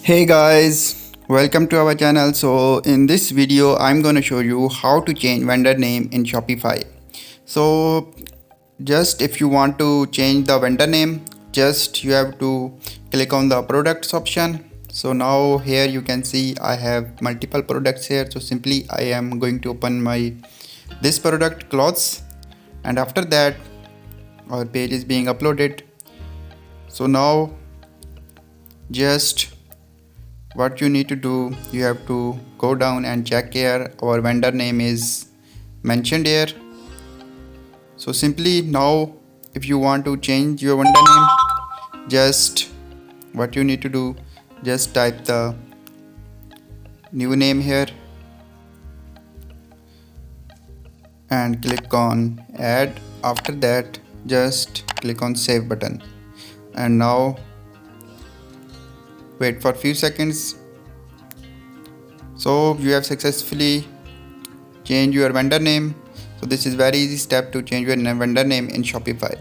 Hey guys, welcome to our channel. So in this video I'm going to show you how to change vendor name in Shopify. So just if you want to change the vendor name, just you have to click on the products option. So now here you can see I have multiple products here. So simply I am going to open my this product clothes, and after that our page is being uploaded. So now just what you need to do, you have to go down and check here our vendor name is mentioned here. So simply now if you want to change your vendor name, just what you need to do, just type the new name here and click on add. After that just click on save button, and now wait for few seconds. So you have successfully changed your vendor name. So this is very easy step to change your vendor name in Shopify.